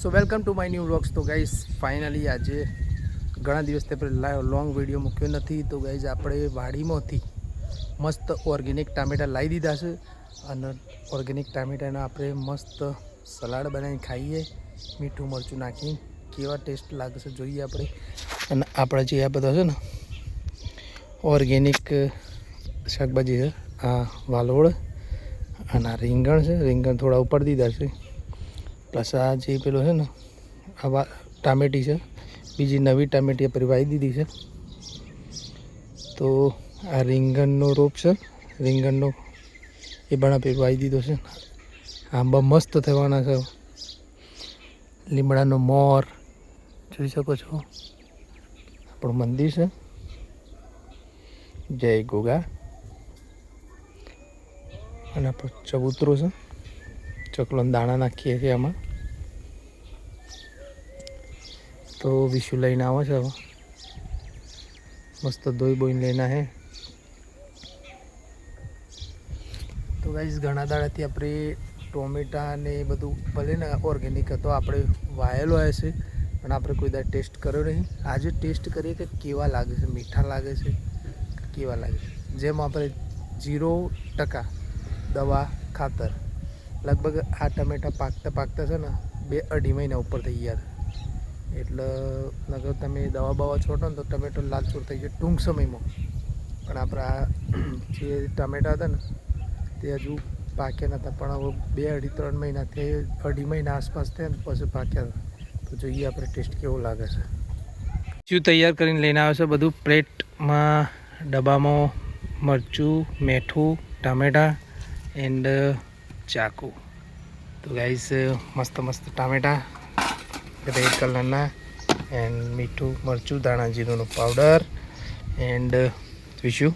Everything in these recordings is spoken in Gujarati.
So welcome to my new vlogs. તો ગાઈઝ ફાઇનલી આજે ઘણા દિવસથી આપણે લોંગ વિડીયો મૂક્યો નથી. તો ગાઈઝ આપણે વાડીમાંથી મસ્ત ઓર્ગેનિક ટામેટાં લાવી દીધા છે અને ઓર્ગેનિક ટામેટાના આપણે મસ્ત સલાડ બનાવીને ખાઈએ, મીઠું મરચું નાખીને. કેવા ટેસ્ટ લાગશે જોઈએ આપણે. અને આપણે જે આ બધા છે ને ઓર્ગેનિક શાકભાજી છે, આ વાલોળ અને આ રીંગણ છે. રીંગણ થોડા ઉપર દીધા છે. પ્લસ આ જે પેલો છે ને આ ટામેટી છે, બીજી નવી ટામેટી આપણે વાવી દીધી છે. તો આ રીંગણનો રોપ છે, રીંગણનો એ પણ આપણે વાવી દીધો છે. આંબા મસ્ત થવાના છે. લીમડાનો મોર જોઈ શકો છો. આપણું મંદિર છે, જય ગોગા. અને આપણો ચબૂતરો છે, ચકલોના દાણા નાખીએ છીએ આમાં. તો વિશુ લઈને આવે છે હવે, મસ્ત ધોઈ બોઈને લઈને હે. તો ગાઈઝ ઘણા દાડાથી આપણે ટોમેટા ને એ બધું ભલે ને ઓર્ગેનિક હતો, આપણે વાયેલો હશે પણ આપણે કોઈ દાડ ટેસ્ટ કર્યો નહીં. આજે ટેસ્ટ કરીએ કે કેવા લાગે છે, મીઠા લાગે છે કેવા લાગે છે. જેમ આપણે 0% દવા ખાતર, લગભગ આ ટમેટા પાકતા છે ને 2-2.5 મહિના ઉપર થઈ ગયા. એટલે નગર તમે દવા બવા છોટો ને તો ટમેટો લાલચોર થઈ જાય ટૂંક સમયમાં. પણ આપણા જે ટમેટા હતા ને તે હજુ પાક્યા નહોતા, પણ હવે 2-2.5-3 મહિનાથી 2.5 મહિના આસપાસ થયા ને પછી પાક્યા હતા. તો જોઈએ આપણે ટેસ્ટ કેવો લાગે છે. શું તૈયાર કરીને લઈને આવે છે બધું પ્લેટમાં, ડબ્બામાં. મરચું, મીઠું, ટામેટા એન્ડ ચાકુ. તો ગાઈસ મસ્ત મસ્ત ટામેટા રેડ કલરના, એન્ડ મીઠું મરચું, ધાણા જીરુંનો પાવડર એન્ડ વિશુ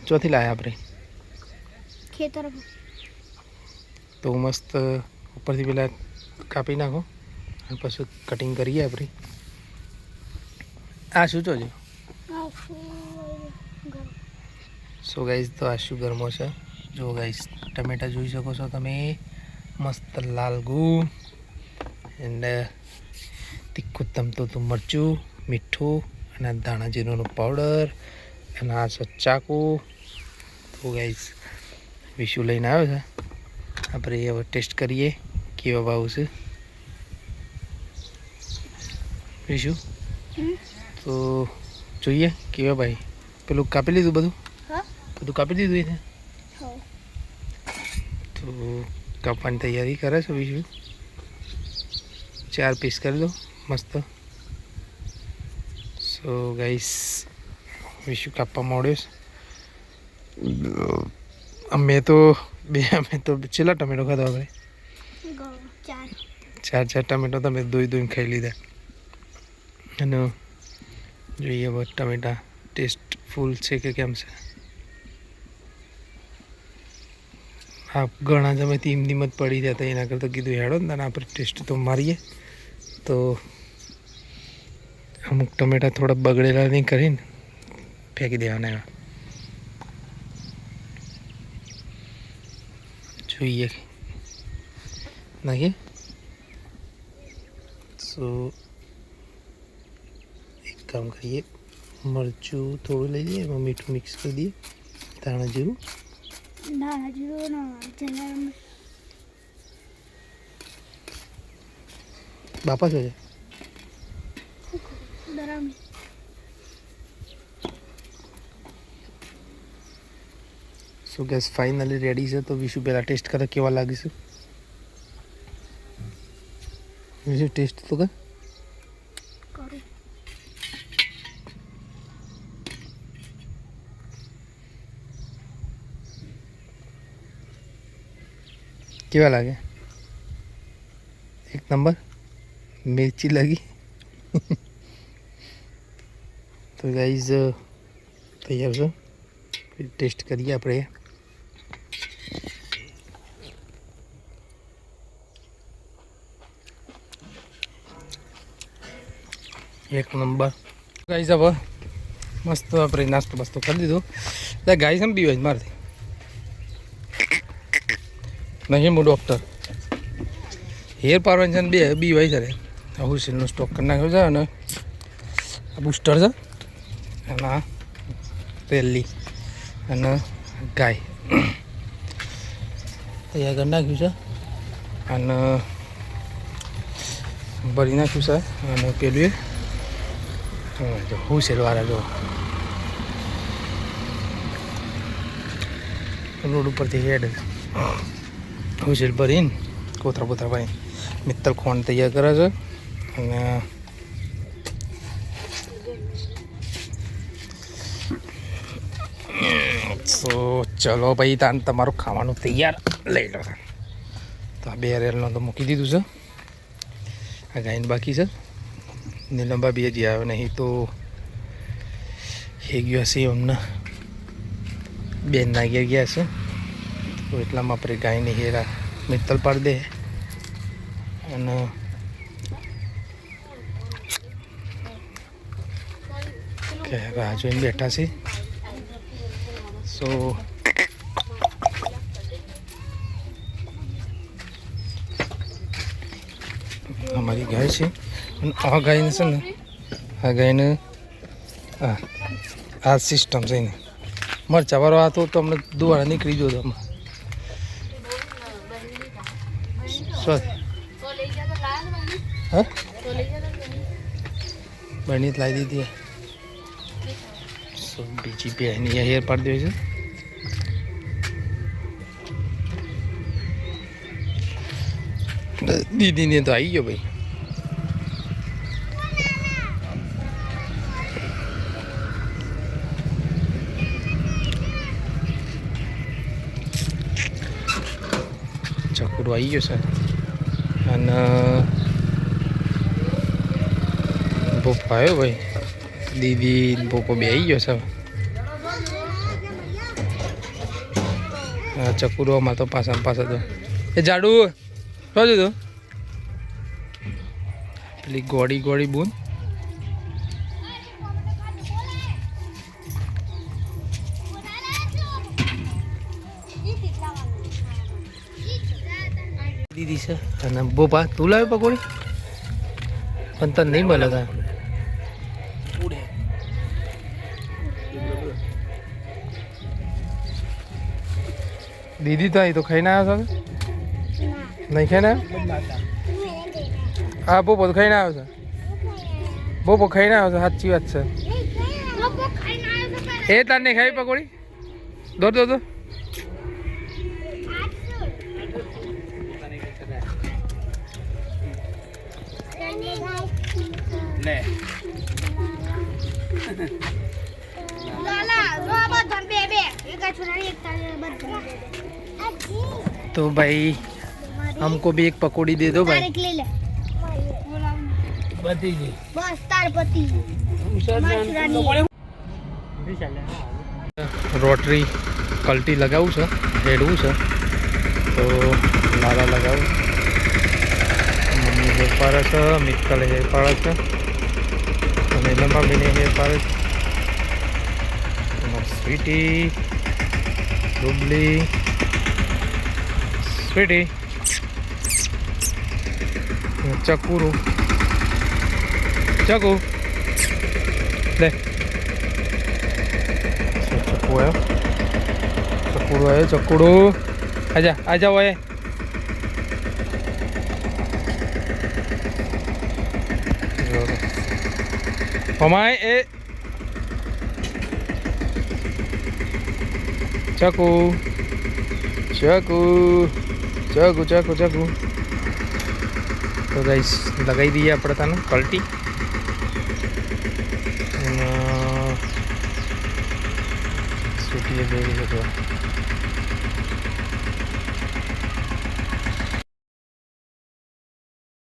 ચોથી લાયા આપણે ખેતર. તો મસ્ત ઉપરથી પેલા કાપી નાખો અને પછી કટિંગ કરીએ આપણે. આ શું જોજો. સો ગાઈસ તો આ શું ગરમો છે જો ગાઈસ. ટમેટા જોઈ શકો છો તમે, મસ્ત લાલ ગુ એન્ડ તીખું તમતું મરચું, મીઠું અને ધાણા જીરુંનો પાવડર અને આ છે ચાકુ. તો ગાઈસ વિશુ લઈને આવ્યો છે, આપણે હવે ટેસ્ટ કરીએ કેવા ભાવ છે. વિશુ તો જોઈએ કેવા ભાઈ. પેલું કાપી લીધું બધું કાપી દીધું છે. તો કાપવાની તૈયારી કરે છે વિશુ. 4 પીસ કરી દો મસ્ત. સો ગાઈસ વિશુ કાપવા માંડ્યો છે. અમે તો છેલ્લા ટમેટો ખાધા આપણે 4 ટમેટો તમે ધોઈને ખાઈ લીધા. અને જોઈએ હવે ટમેટા ટેસ્ટ ફૂલ છે કે કેમ છે. હા, ઘણા સમયથી હિમત પડી જતા, એના કરતાં કીધું હેડો ને તને આપણે ટેસ્ટ તો મારીએ. તો અમુક ટમેટા થોડા બગડેલા નહીં કરીને ફેંકી દેવાના એવા. જોઈએ નાખીએ. સો એક કામ કરીએ, મરચું થોડું લઈ લઈએ, એમાં મીઠું મિક્સ કરી દઈએ, ધાણા જીરું. બાપા છે. સો ગેસ ફાઇનલી રેડી છે. તો વિશુ પહેલાં ટેસ્ટ કરે કેવા લાગે છે. વિશુ ટેસ્ટ તો કર. કેવા લાગે? એક નંબર. મિર્ચી લાગી. તો ગાઈઝ તૈયાર છે, ટેસ્ટ કરીએ આપણે. એક નંબર. ગાઈઝ હવે મસ્ત આપણે નાસ્તો બસ્તો કરી દીધો. ગાઈઝ એમ બી મારથી નહીં, હું ડૉક્ટર હેર પારવાનું છે ને બે બી હોય છે હુસેલનો સ્ટોક કરી નાખ્યો છે અને આ બુસ્ટર છે અને આ રેલી અને ગાય તૈયાર કરી નાખ્યું છે અને ભરી નાખ્યું છે અને પેલું જો હુસેલવાળા જો રોડ ઉપરથી હેડ હુસેલ ભરીને કોતરા બોતરા ભાઈ મિત્તલ ખોંડ તૈયાર કરે છે અને સો ચલો ભાઈ તાન તમારું ખાવાનું તૈયાર લઈ લો તો આ બે રેલનો તો મૂકી દીધું છે આ ગાયન બાકી છે નીલંબા બી હજી આવ્યો નહીં તો એ ગયો હશે અમને બેનના ઘેર ગયા છે તો એટલામાં આપણે ગાયની હેરા મિત્તલ પાડી દે અને રાહ જોઈને બેઠા છે સો અમારી ગાય છે અને આ ગાયને છે ને આ ગાયને આ સિસ્ટમ છે ને મરચાવાળો આ તો તમને દુવાળા નીકળી જો તમે હા બની લાવી દીધી સો બીજી બે એની હેર પાડી દે છે દીદીને તો આવી ગયો ભાઈ ચકડો આવી ગયો છે અને પપ્પા આવ્યો ભાઈ દીદી પપ્પા બે આવી ગયો છે ચકુરોમાં તો પાછા તો એ જાડુ શું છે તો પેલી ગોળી બૂન દીદી છે અને બોપા તું લાવે પકોડી પણ તને નહીં મળે તા દીદી તો અહીં તો ખાઈને આવ્યો છો નહીં ખાઈને આવ્યો હા બોપો તો ખાઈને આવ્યો છે બોપો ખાઈને આવ્યો છે સાચી વાત છે એ તાર નહીં ખાવી પકોડી દોડ દો तो भाई हमको भी एक पकौड़ी दे दो भाई रोटरी कल्टी लगाऊँ છે હેડવું છે તો લાલા લગાવું મમ્મી હેર પાડે છે મિત્તલ હેર પાડે છે અને લંબા બેને હેર પાડે છે સ્વીટી ડુબલી સ્વીટી ચકુરું ચકુ લે ચકુ આવ્યો ચકુડું આજા ઓય હમાય એ ચકુ તો ગાઈસ લગાવી દઈએ આપણે તને પલટી અને સ્વીટીએ જોઈ શકો